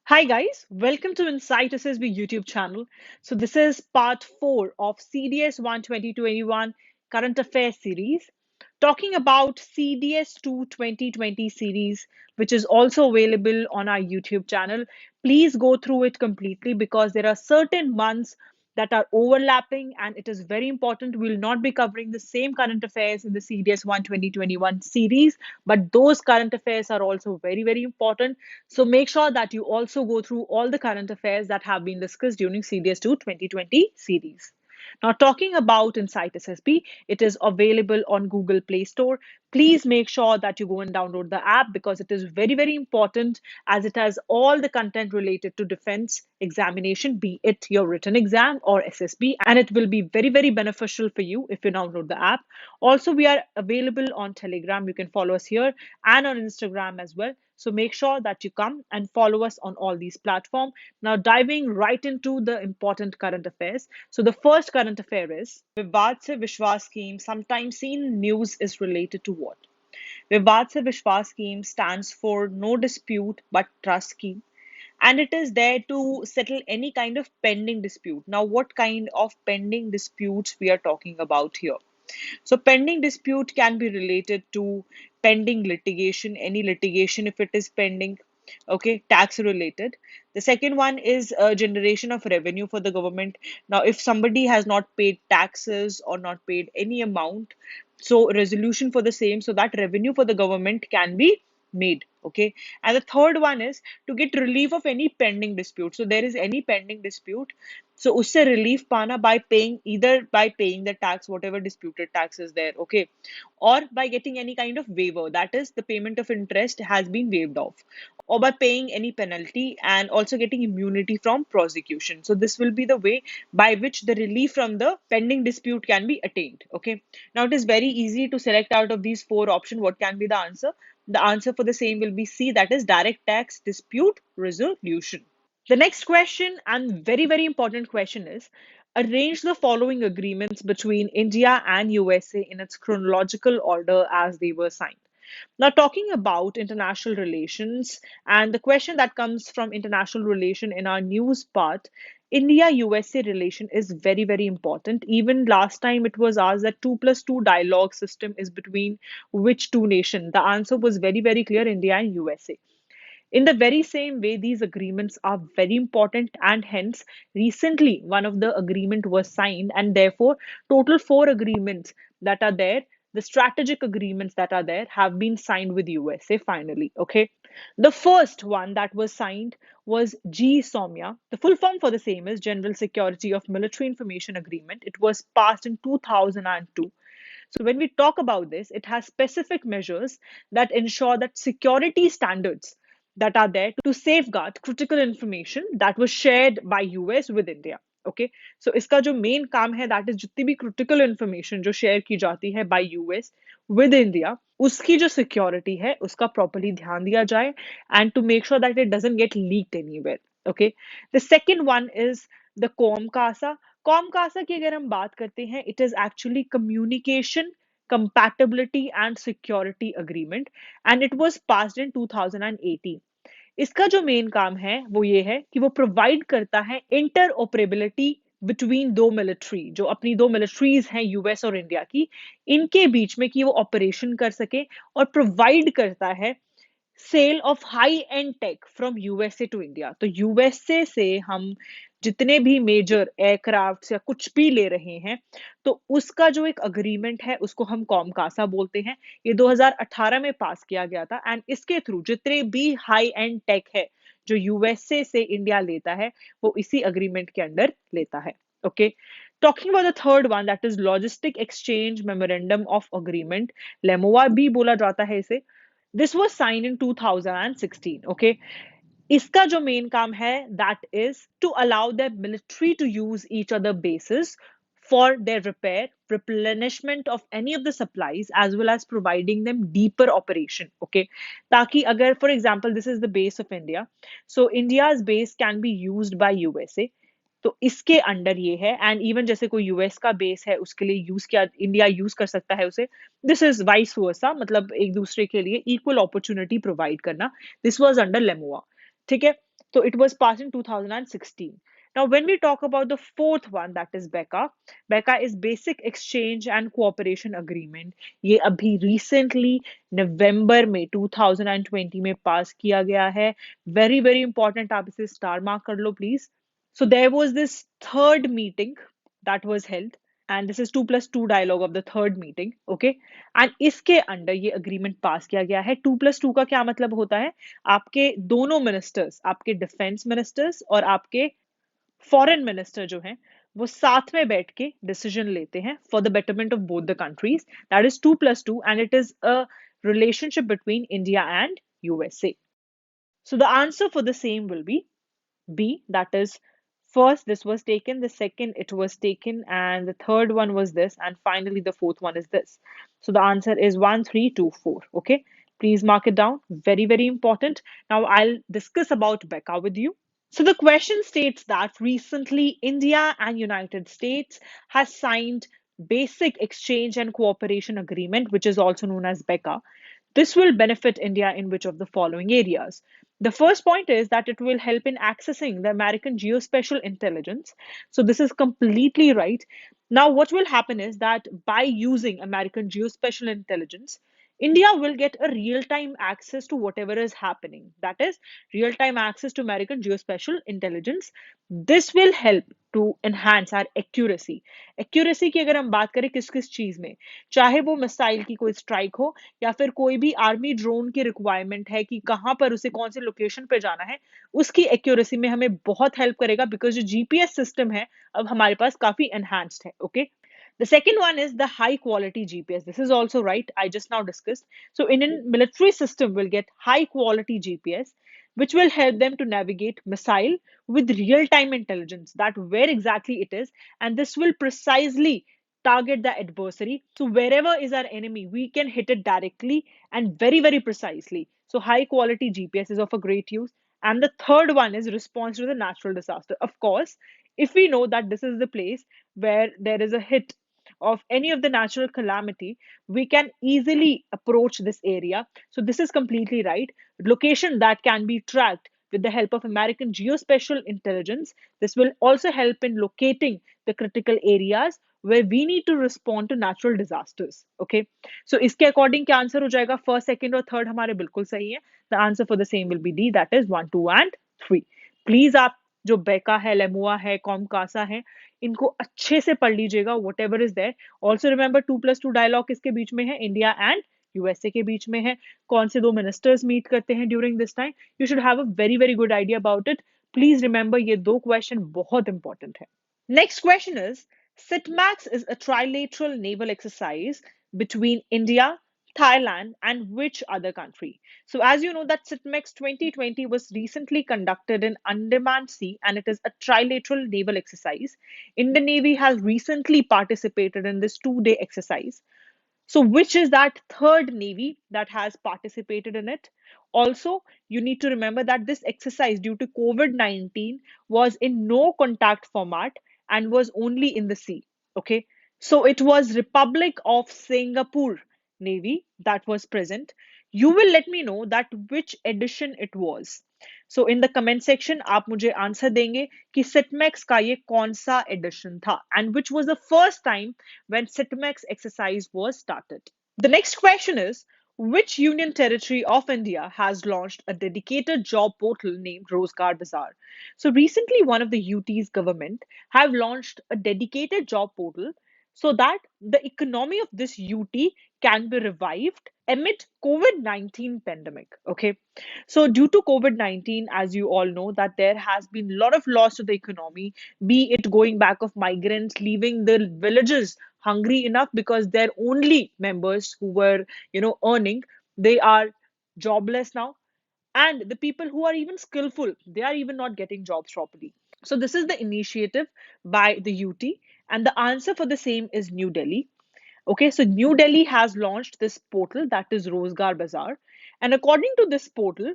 Hi guys, welcome to Insight SSB YouTube channel. So this is part 4 of CDS 1 2021 Current Affairs series, talking about CDS 2 2020 series, which is also available on our YouTube channel. Please go through it completely because there are certain months that are overlapping and it is very important. We'll not be covering the same current affairs in the CDS 1 2021 series, but those current affairs are also very, very important. So make sure that you also go through all the current affairs that have been discussed during CDS2 2020 series. Now, talking about Insight SSB, it is available on Google Play Store. Please make sure that you go and download the app because it is very, very important as it has all the content related to defense examination, be it your written exam or SSB, and it will be very, very beneficial for you if you download the app. Also, we are available on Telegram. You can follow us here and on Instagram as well. So make sure that you come and follow us on all these platforms. Now, diving right into the important current affairs. So the first current affair is Vivad se Vishwas scheme, sometimes seen in news, is related to what? Vivad se Vishwas scheme stands for no dispute but trust scheme, and it is there to settle any kind of pending dispute. Now, what kind of pending disputes we are talking about here? So pending dispute can be related to pending litigation, any litigation if it is pending, okay, tax related. The second one is generation of revenue for the government. Now, if somebody has not paid taxes or not paid any amount, so resolution for the same, so that revenue for the government can be made. Okay. And the third one is to get relief of any pending dispute. So there is any pending dispute, so usse relief pana by paying, either by paying the tax, whatever disputed tax is there, okay, or by getting any kind of waiver, that is the payment of interest has been waived off, or by paying any penalty and also getting immunity from prosecution. So this will be the way by which the relief from the pending dispute can be attained. Okay. Now it is very easy to select out of these four options what can be the answer. The answer for the same will be C, that is direct tax dispute resolution. The next question, and very, very important question, is arrange the following agreements between India and USA in its chronological order as they were signed. Now, talking about international relations, and the question that comes from international relation in our news part, India USA relation is very, very important. Even last time it was asked that 2+2 dialogue system is between which two nations. The answer was very, very clear, India and USA. In the very same way, these agreements are very important, and hence, recently one of the agreement was signed, and therefore, total four agreements that are there, the strategic agreements that are there, have been signed with USA finally. Okay, the first one that was signed was GSOMIA. The full form for the same is General Security of Military Information Agreement. It was passed in 2002. So when we talk about this, it has specific measures that ensure that security standards that are there to safeguard critical information that was shared by US with India. Okay, so इसका जो main काम है that is जितनी भी critical information जो share की जाती है by US with India, उसकी जो security है उसका properly ध्यान दिया जाए and to make sure that it doesn't get leaked anywhere. Okay, the second one is the COMCASA. COMCASA की अगर हम बात करते हैं, it is actually communication compatibility and security agreement, and it was passed in 2018. इसका जो main काम है वो ये है कि वो प्रोवाइड करता है इंटरऑपरेबिलिटी बिटवीन दो मिलिट्री, जो अपनी दो मिलिट्रीज हैं यूएस और इंडिया की, इनके बीच में कि वो ऑपरेशन कर सके, और प्रोवाइड करता है sale of high end tech from USA to India. तो यूएसए से हम जितने भी मेजर एयरक्राफ्ट या कुछ भी ले रहे हैं, तो उसका जो एक अग्रीमेंट है उसको हम कॉमकासा बोलते हैं. ये 2018 में पास किया गया था, एंड इसके थ्रू जितने भी हाई एंड टेक है जो यूएसए से इंडिया लेता है, वो इसी अग्रीमेंट के अंडर लेता है. Okay, talking about the third one, that is logistic exchange memorandum of agreement, LEMOA भी बोला जाता है इसे. This was signed in 2016. Okay, इसका जो मेन काम है that is to allow the military to use each other bases for their repair, replenishment of any of the supplies, as well as providing them deeper operation. Okay, ताकि अगर for example this is the base of India, so India's base can be used by USA. तो इसके under ये है, and even जैसे कोई US का base है उसके लिए यूज किया, इंडिया यूज कर सकता है उसे. दिस इज वाइस वर्सा, मतलब एक दूसरे के लिए इक्वल अपॉर्चुनिटी प्रोवाइड करना. दिस वाज अंडर लेमुआ. ठीक है, So it was passed in 2016. Now, when we talk about the fourth one, that is BECA, BECA is Basic Exchange and Cooperation Agreement. ये अभी recently नवंबर में 2020 में पास किया गया है. Very very important. आप इसे star mark कर लो please. So there was this third meeting that was held, and this is 2+2 dialogue of the third meeting. Okay, and इसके अंडर ये अग्रीमेंट पास किया गया है. 2+2 का क्या मतलब होता है? आपके दोनों मिनिस्टर्स, आपके डिफेंस मिनिस्टर्स और आपके फॉरेन मिनिस्टर जो हैं, वो साथ में बैठ के डिसीजन लेते हैं for the betterment of both the countries. That is 2+2 and it is a relationship between India and USA. So the answer for the same will be B, that is, first this was taken, the second it was taken, and the third one was this, and finally the fourth one is this. So the answer is 1324. Okay, please mark it down. Very, very important. Now I'll discuss about BECA with you. So the question states that recently India and United States has signed Basic Exchange and Cooperation Agreement, which is also known as BECA. This will benefit India in which of the following areas? The first point is that it will help in accessing the American geospatial intelligence. So this is completely right. Now, what will happen is that by using American geospatial intelligence, India will get a real-time access to whatever is happening. That is, real-time access to American geospatial intelligence. This will help to enhance our accuracy. Accuracy की अगर हम बात करें किस किस चीज में, चाहे वो मिसाइल की कोई स्ट्राइक हो या फिर कोई भी आर्मी ड्रोन की रिक्वायरमेंट है कि कहां पर उसे कौन से लोकेशन पे जाना है, उसकी एक्यूरेसी में हमें बहुत हेल्प करेगा बिकॉज जो जीपीएस सिस्टम है अब हमारे पास काफी एनहांस्ड है. Okay, the second one is the high quality GPS. This is also right. I just now discussed. So Indian military system will get high quality GPS, which will help them to navigate missile with real time intelligence that where exactly it is. And this will precisely target the adversary. So wherever is our enemy, we can hit it directly and very, very precisely. So high quality GPS is of a great use. And the third one is response to the natural disaster. Of course, if we know that this is the place where there is a hit of any of the natural calamity, we can easily approach this area. So this is completely right. Location that can be tracked with the help of American geospatial intelligence. This will also help in locating the critical areas where we need to respond to natural disasters. Okay. So इसके according क्या answer हो जाएगा? First, second और third हमारे बिल्कुल सही है. The answer for the same will be D. That is 1, 2 and 3. Please आप जो बेका है, लेमुआ है, कॉमकासा है, इनको अच्छे से पढ़ लीजिएगा. Whatever is there. Also remember 2+2 dialogue किसके बीच में है? इंडिया एंड यूएसए के बीच में है. कौन से दो मिनिस्टर्स मीट करते हैं during this time? You should have a very very good idea about it. Please remember ये दो क्वेश्चन बहुत इंपॉर्टेंट है. Next question is, SITMAX is a trilateral naval exercise between India, Thailand, and which other country? So as you know that SITMAX 2020 was recently conducted in Andaman Sea and it is a trilateral naval exercise. Indian Navy has recently participated in this 2-day exercise. So, which is that third navy that has participated in it? Also, you need to remember that this exercise, due to COVID-19, was in no contact format and was only in the sea. Okay, so it was Republic of Singapore Navy that was present. You will let me know that which edition it was. So in the comment section आप मुझे answer देंगे कि सिटमैक्स का ये कौन सा addition था and which was the first time when SITMAX exercise was started. The next question is, which union territory of India has launched a dedicated job portal named Rozgar Bazaar? So recently one of the UT's government have launched a dedicated job portal so that the economy of this UT can be revived amid COVID-19 pandemic. Okay. So due to COVID-19, as you all know, that there has been a lot of loss to the economy, be it going back of migrants leaving the villages hungry enough because their only members who were, earning, they are jobless now. And the people who are even skillful, they are even not getting jobs properly. So this is the initiative by the UT, and the answer for the same is New Delhi. Okay, so New Delhi has launched this portal that is Rozgar Bazaar. And according to this portal,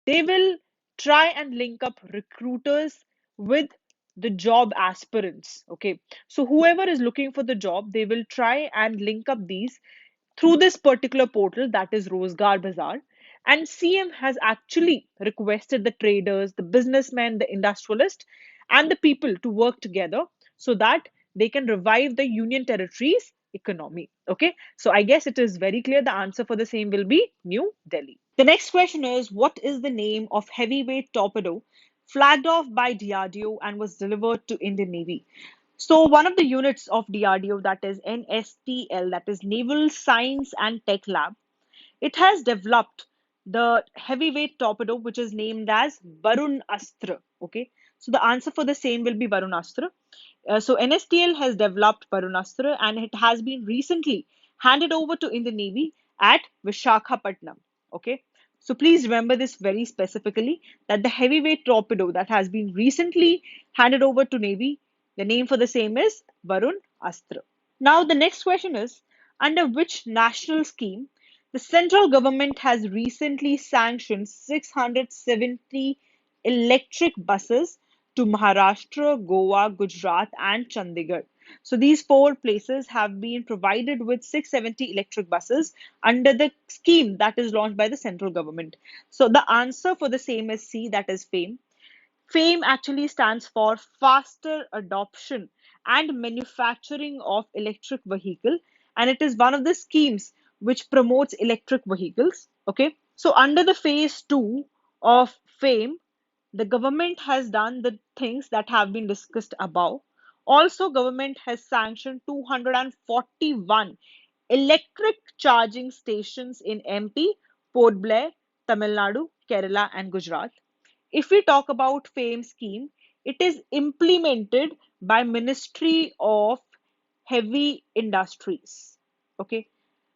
they will try and link up recruiters with the job aspirants. Okay, so whoever is looking for the job, they will try and link up these through this particular portal that is Rozgar Bazaar. And CM has actually requested the traders, the businessmen, the industrialists, and the people to work together so that they can revive the Union Territories economy. Okay, so I guess it is very clear the answer for the same will be New Delhi. The next question is, what is the name of heavyweight torpedo flagged off by DRDO and was delivered to Indian Navy? So one of the units of DRDO, that is NSTL, that is Naval Science and Tech Lab, it has developed the heavyweight torpedo, which is named as Varun Astra. Okay, so the answer for the same will be Varun Astra. So NSTL has developed Varun Astra, and it has been recently handed over to Indian Navy at Vishakhapatnam. Okay, so please remember this very specifically, that the heavyweight torpedo that has been recently handed over to Navy, the name for the same is Varun Astra. Now, the next question is, under which national scheme the central government has recently sanctioned 670 electric buses to Maharashtra, Goa, Gujarat, and Chandigarh? So, these four places have been provided with 670 electric buses under the scheme that is launched by the central government. So, the answer for the same is C, that is FAME. FAME actually stands for Faster Adoption and Manufacturing of Electric Vehicle, and it is one of the schemes which promotes electric vehicles. Okay, so under the phase 2 of FAME, the government has done the things that have been discussed above. Also, government has sanctioned 241 electric charging stations in MP, Port Blair, Tamil Nadu, Kerala, and Gujarat. If we talk about FAME scheme, it is implemented by Ministry of Heavy Industries. Okay,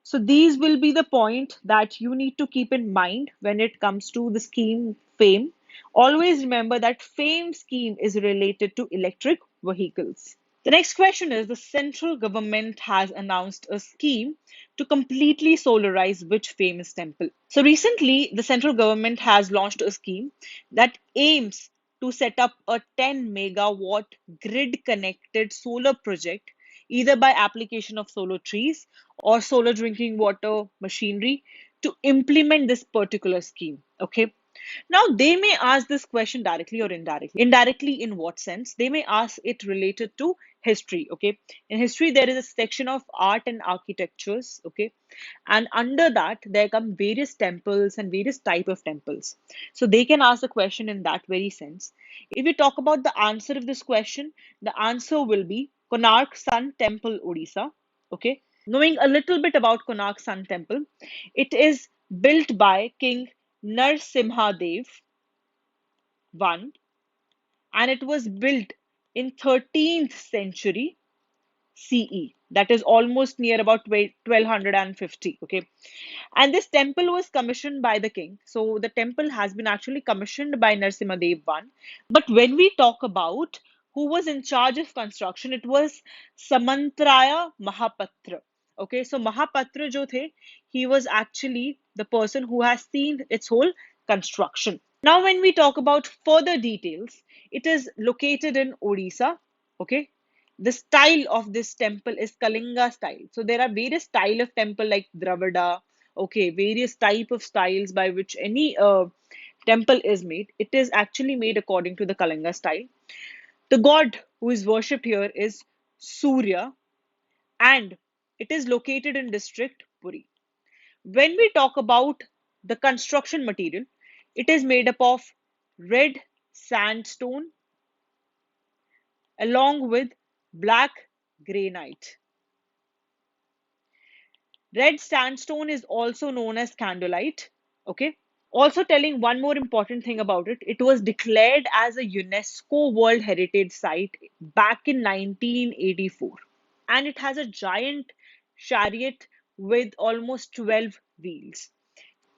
so these will be the point that you need to keep in mind when it comes to the scheme FAME. Always remember that FAME scheme is related to electric vehicles. The next question is, the central government has announced a scheme to completely solarize which famous temple? So recently, the central government has launched a scheme that aims to set up a 10 megawatt grid connected solar project, either by application of solar trees or solar drinking water machinery, to implement this particular scheme. Okay, now, they may ask this question directly or indirectly. Indirectly, in what sense? They may ask it related to history. Okay, in history, there is a section of art and architectures. Okay, and under that, there come various temples and various type of temples. So they can ask the question in that very sense. If we talk about the answer of this question, the answer will be Konark Sun Temple, Odisha. Okay, knowing a little bit about Konark Sun Temple, it is built by King Narsimhadev I, and it was built in 13th century CE. That is almost near about 1250. Okay, and this temple was commissioned by the king. So the temple has been actually commissioned by Narsimhadev I. But when we talk about who was in charge of construction, it was Samantraya Mahapatra. Okay, so Mahapatra jo the, he was actually the person who has seen its whole construction. Now, when we talk about further details, it is located in Odisha. Okay, the style of this temple is Kalinga style. So there are various style of temple like Dravida. Okay, various type of styles by which any temple is made. It is actually made according to the Kalinga style. The god who is worshipped here is Surya, and it is located in district Puri. When we talk about the construction material, it is made up of red sandstone along with black granite. Red sandstone is also known as candlelight. Okay. Also, telling one more important thing about it, it was declared as a UNESCO World Heritage Site back in 1984. And it has a giant chariot with almost 12 wheels.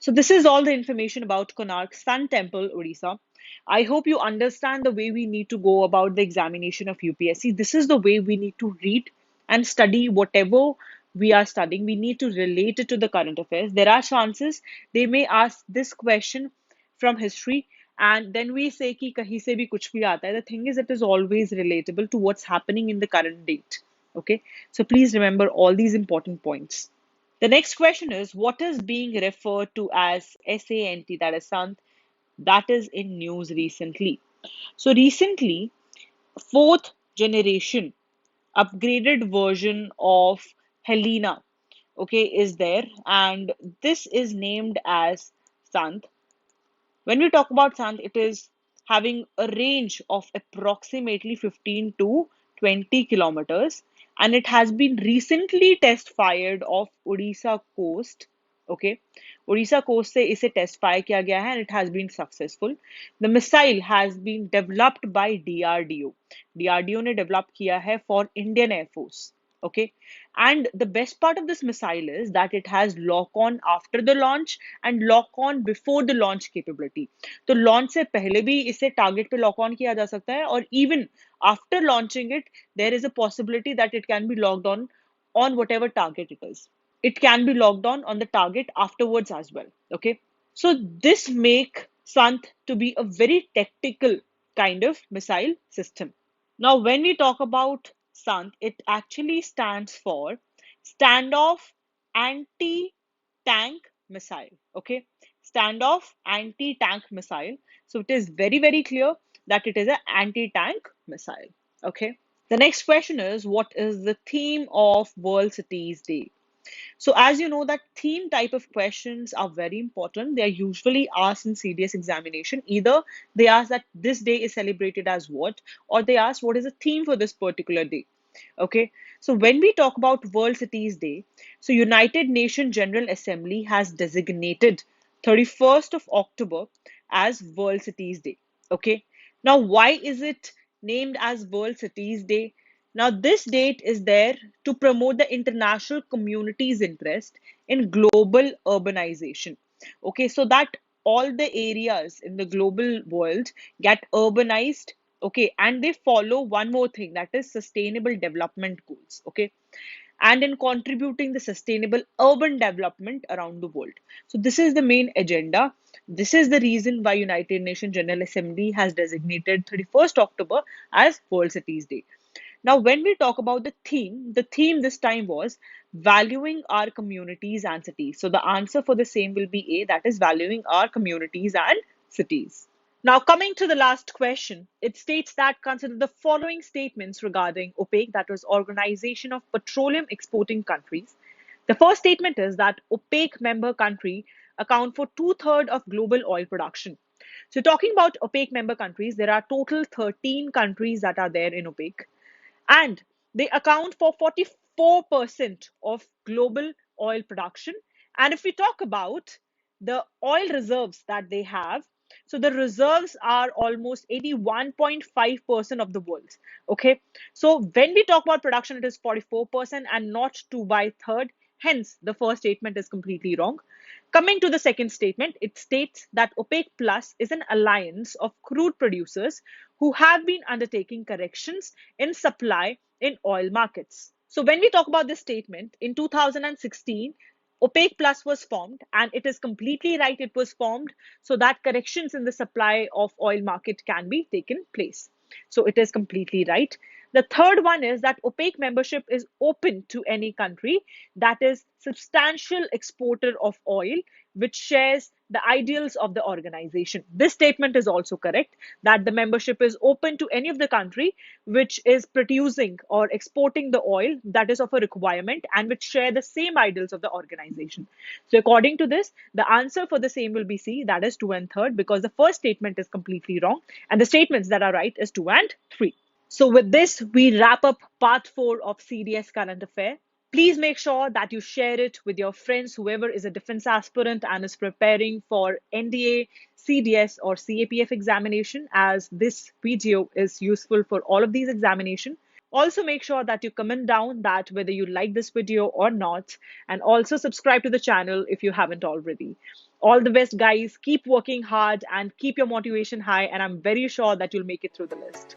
So this is all the information about Konark Sun Temple, Odisha. I hope you understand the way we need to go about the examination of UPSC. This is the way we need to read and study whatever we are studying. We need to relate it to the current affairs. There are chances they may ask this question from history, and then we say कि कहीं से भी कुछ भी आता है. The thing is, it is always relatable to what's happening in the current date. Okay, so please remember all these important points. The next question is, what is being referred to as SANT, that is Sant, that is in news recently? So recently, fourth generation upgraded version of Helena, okay, is there, and this is named as Sant. When we talk about Sant, it is having a range of approximately 15 to 20 kilometers, and it has been recently test fired off Odisha coast. Okay, Odisha coast से इसे test fire किया गया है and it has been successful. The missile has been developed by DRDO. DRDO ने develop किया है for Indian Air Force. Okay, and the best part of this missile is that it has lock on after the launch and lock on before the launch capability. तो launch से पहले भी इसे target पे lock on किया जा सकता है और even after launching it there is a possibility that it can be locked on whatever target it is. It can be locked on the target afterwards as well. Okay, so this make Sant to be a very tactical kind of missile system. Now, when we talk about Sant, it actually stands for Standoff Anti-Tank Missile. Okay, Standoff Anti-Tank Missile. So it is very, very clear that it is an anti-tank missile. Okay. The next question is, what is the theme of World Cities Day? So as you know that theme type of questions are very important. They are usually asked in CDS examination. Either they ask that this day is celebrated as what, or they ask what is the theme for this particular day. Okay, so when we talk about World Cities Day, so United Nations General Assembly has designated 31st of October as World Cities Day. Okay, now why is it named as World Cities Day? Now, this date is there to promote the international community's interest in global urbanization. Okay, so that all the areas in the global world get urbanized. Okay, and they follow one more thing, that is sustainable development goals. Okay, and in contributing the sustainable urban development around the world. So this is the main agenda. This is the reason why United Nations General Assembly has designated 31st October as World Cities Day. Now, when we talk about the theme this time was valuing our communities and cities. So the answer for the same will be A, that is valuing our communities and cities. Now, coming to the last question, it states that consider the following statements regarding OPEC, that was Organization of Petroleum Exporting Countries. The first statement is that OPEC member country account for two-thirds of global oil production. So talking about OPEC member countries, there are total 13 countries that are there in OPEC, and they account for 44% of global oil production. And if we talk about the oil reserves that they have, so the reserves are almost 81.5% of the world. Okay, so when we talk about production, it is 44% and not 2 by third. Hence, the first statement is completely wrong. Coming to the second statement, it states that OPEC Plus is an alliance of crude producers who have been undertaking corrections in supply in oil markets. So when we talk about this statement, in 2016, OPEC Plus was formed, and it is completely right. It was formed so that corrections in the supply of oil market can be taken place. So it is completely right. The third one is that OPEC membership is open to any country that is substantial exporter of oil, which shares the ideals of the organization. This statement is also correct, that the membership is open to any of the country which is producing or exporting the oil that is of a requirement and which share the same ideals of the organization. So according to this, the answer for the same will be C, that is 2 and 3rd, because the first statement is completely wrong and the statements that are right is 2 and 3. So with this, we wrap up part 4 of CDS Current Affair. Please make sure that you share it with your friends, whoever is a defense aspirant and is preparing for NDA, CDS, or CAPF examination, as this video is useful for all of these examinations. Also, make sure that you comment down that whether you like this video or not, and also subscribe to the channel if you haven't already. All the best, guys. Keep working hard and keep your motivation high, and I'm very sure that you'll make it through the list.